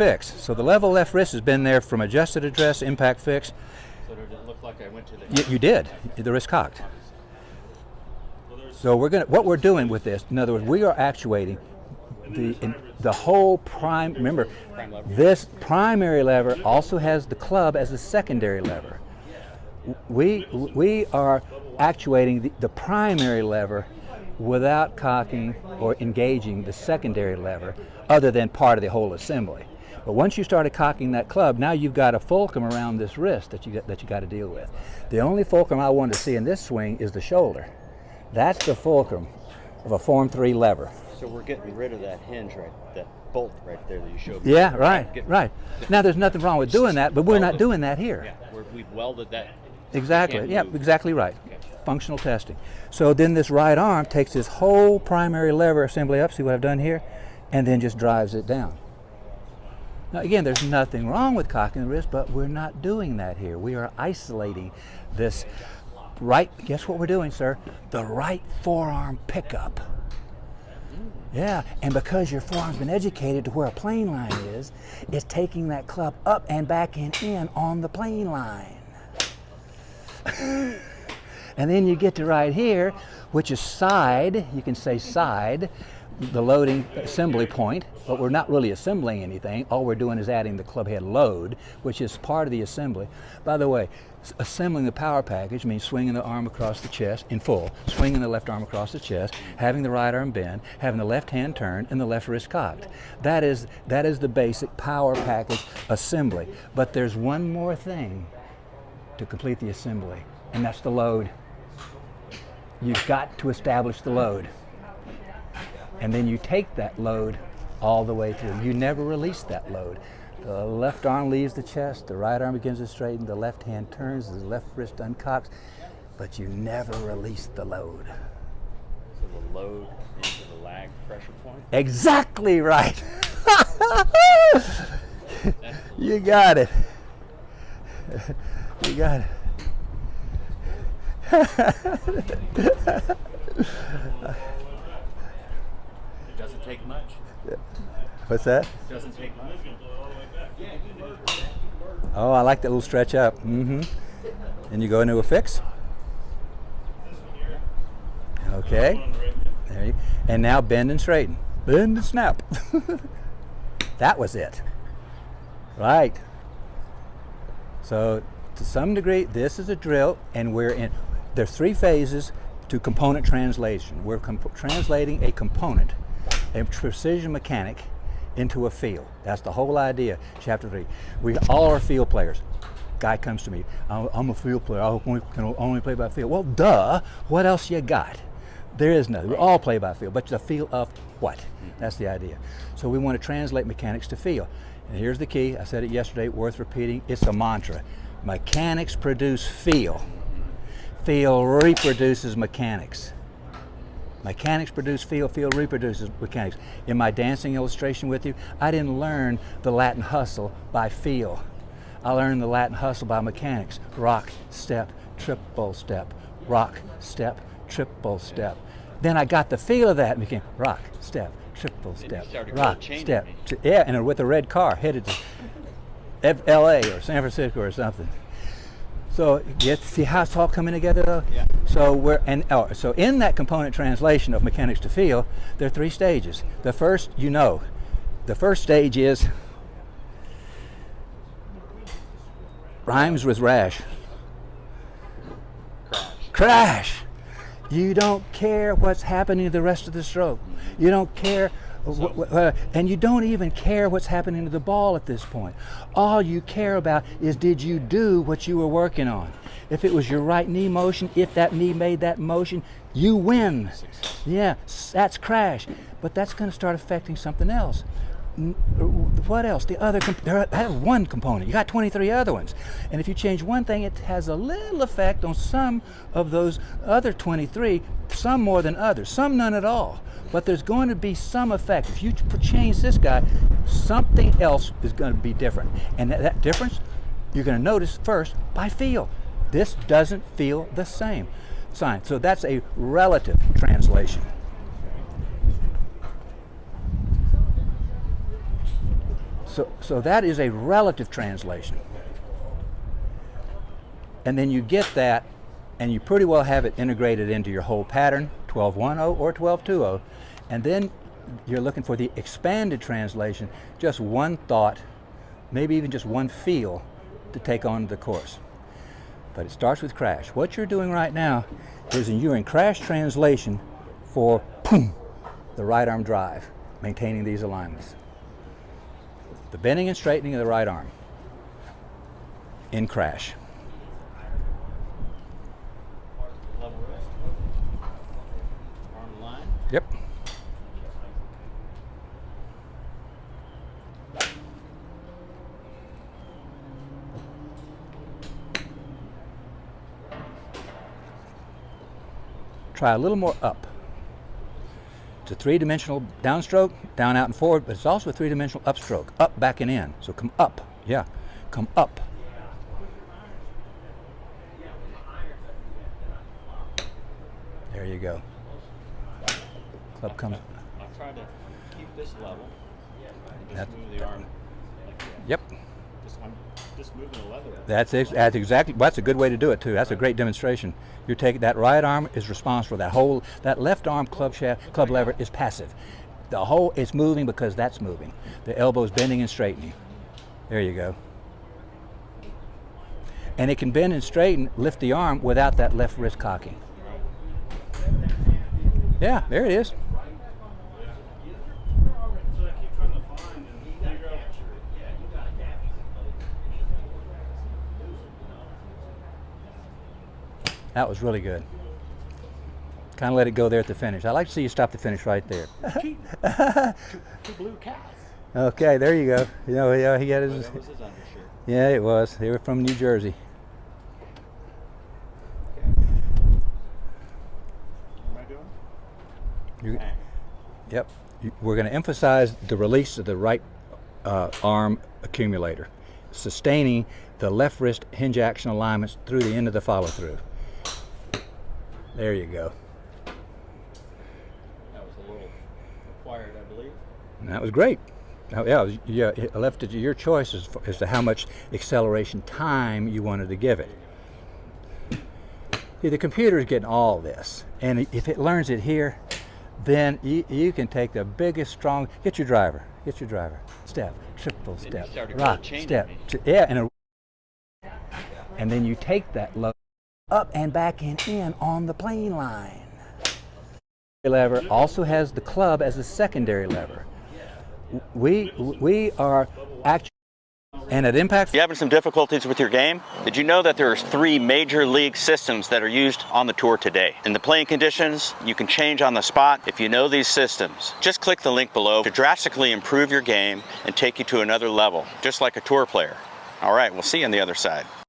fix. So the level left wrist has been there from adjusted address, impact fix. So did it look like I went to the... You did. The wrist cocked. So what we're doing with this, in other words, we are actuating the whole prime. Remember, this primary lever also has the club as a secondary lever. We are actuating the primary lever without cocking or engaging the secondary lever, other than part of the whole assembly. But once you started cocking that club, now you've got a fulcrum around this wrist that you got to deal with. The only fulcrum I want to see in this swing is the shoulder. That's the fulcrum of a Form 3 lever. So we're getting rid of that hinge that bolt right there that you showed me. Yeah, right. Now there's nothing wrong with doing that, but we're not doing that here. Yeah, we've welded that. Exactly. Yeah, exactly right. Okay. Functional testing. So then this right arm takes this whole primary lever assembly up, see what I've done here, and then just drives it down. Now again, there's nothing wrong with cocking the wrist, but we're not doing that here. We are isolating this right, guess what we're doing, sir? The right forearm pickup. Yeah, and because your forearm's been educated to where a plane line is, it's taking that club up and back and in on the plane line. And then you get to right here, which is side, you can say side, the loading assembly point, but we're not really assembling anything. All we're doing is adding the club head load, which is part of the assembly. By the way, assembling the power package means swinging the arm across the chest in full, swinging the left arm across the chest, having the right arm bend, having the left hand turned, and the left wrist cocked. That is the basic power package assembly. But there's one more thing to complete the assembly, and that's the load. You've got to establish the load. And then you take that load all the way through. You never release that load. The left arm leaves the chest, the right arm begins to straighten, the left hand turns, the left wrist uncocks, but you never release the load. So the load into the lag pressure point? Exactly right. You got it. You got it. It doesn't take much. What's that? It doesn't take much. Oh, I like that little stretch up. Mm-hmm. And you go into a fix. Okay. There you, and now bend and straighten. Bend and snap. That was it. Right. So to some degree, this is a drill, and we're in. There's 3 phases to component translation. We're translating a component, a precision mechanic, into a field. That's the whole idea. Chapter 3. We all are field players. Guy comes to me. I'm a field player. I can only play by field. Well, duh. What else you got? There is nothing. We all play by field, but the feel of what? That's the idea. So we want to translate mechanics to feel. And here's the key. I said it yesterday. Worth repeating. It's a mantra. Mechanics produce feel. Feel reproduces mechanics. Mechanics produce feel, feel reproduces mechanics. In my dancing illustration with you, I didn't learn the Latin hustle by feel. I learned the Latin hustle by mechanics. Rock, step, triple step. Rock, step, triple step. Then I got the feel of that and became rock, step, triple step. Rock, step. Yeah, and with a red car headed to LA or San Francisco or something. So you see how it's all coming together though? Yeah. So so in that component translation of mechanics to feel, there are 3 stages. The first, the first stage is rhymes with rash. Crash. You don't care what's happening to the rest of the stroke. You don't care. And you don't even care what's happening to the ball at this point. All you care about is, did you do what you were working on? If it was your right knee motion, if that knee made that motion, you win. Yeah, that's crash. But that's going to start affecting something else. What else? I have one component. You got 23 other ones. And if you change one thing, it has a little effect on some of those other 23, some more than others, some none at all. But there's going to be some effect. If you change this guy, something else is going to be different. And that difference, you're going to notice first by feel. This doesn't feel the same. Sign. So that's a relative translation. So that is a relative translation. And then you get that, and you pretty well have it integrated into your whole pattern, 12-1-0 or 12-2-0. And then you're looking for the expanded translation, just one thought, maybe even just one feel to take on the course. But it starts with crash. What you're doing right now is you're in crash translation for boom, the right arm drive, maintaining these alignments. The bending and straightening of the right arm in crash. Level wrist. Arm line. Yep. Try a little more up. It's a three-dimensional downstroke, down, out, and forward, but it's also a three-dimensional upstroke, up, back, and in. So come up, yeah, come up. There you go. Club comes. I'll try to keep this level. And just move the arm like that. Yep. I'm just moving the lever. That's exactly. That's a good way to do it too. That's a great demonstration. You're taking that right arm is responsible. That left arm club lever is passive. The whole is moving because that's moving. The elbow is bending and straightening. There you go. And it can bend and straighten, lift the arm without that left wrist cocking. Yeah, there it is. That was really good. Kind of let it go there at the finish. I'd like to see you stop the finish right there. Two blue cows. Okay, there you go. You know, yeah, he got his. That was his undershirt. Yeah, it was. They were from New Jersey. Okay. What am I doing? Yep. We're going to emphasize the release of the right arm accumulator, sustaining the left wrist hinge action alignments through the end of the follow through. There you go. That was a little required, I believe. And that was great. Yeah, I left it to your choice as to how much acceleration time you wanted to give it. See, the computer is getting all this, and if it learns it here, then you can take the biggest, strong. Get your driver. Step, triple step, rock, step. Yeah, and then you take that load up and back and in on the plane line. The lever also has the club as a secondary lever. We are actually, and at impact. You having some difficulties with your game? Did you know that there's 3 major league systems that are used on the tour today? In the playing conditions, you can change on the spot if you know these systems. Just click the link below to drastically improve your game and take you to another level, just like a tour player. All right, we'll see you on the other side.